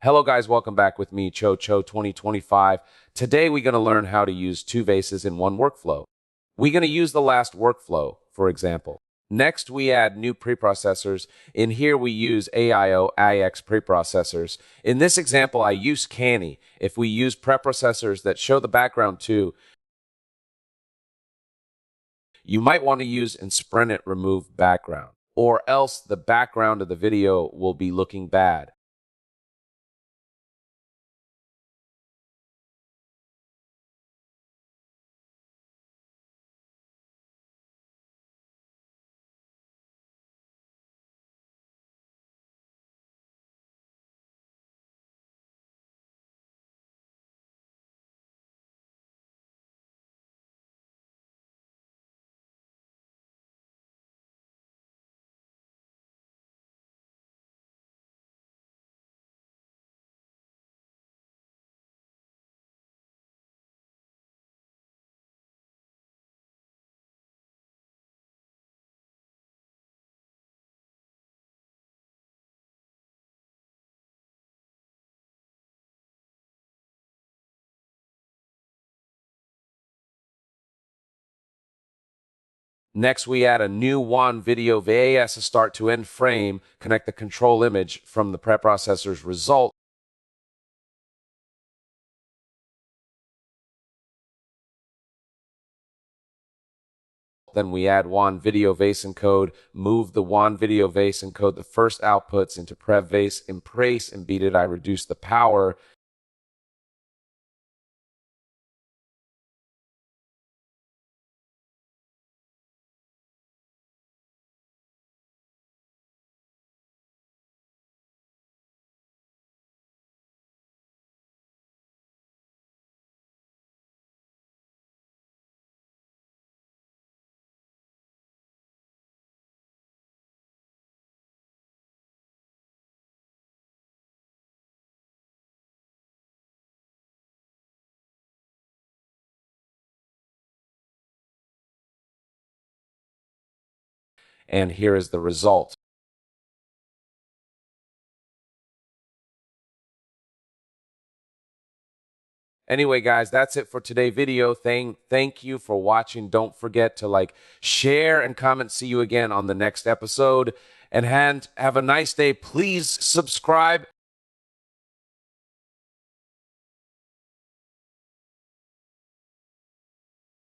Hello guys, welcome back with me, Cho 2025. Today we're going to learn how to use two VACEs in one workflow. We're going to use the last workflow, for example. Next, we add new preprocessors. In here, we use AIO IX preprocessors. In this example, I use Canny. If we use preprocessors that show the background too, you might want to use in sprint it remove background, or else the background of the video will be looking bad. Next, we add a new WAN video VAS start to end frame, connect the control image from the preprocessor's result. Then we add WAN video VACE encode, move the WAN video VACE encode the first outputs into prev VACE, embrace and beat it. I reduce the power. And here is the result. Anyway, guys, that's it for today's video. Thank you for watching. Don't forget to share, and comment. See you again on the next episode. And have a nice day. Please subscribe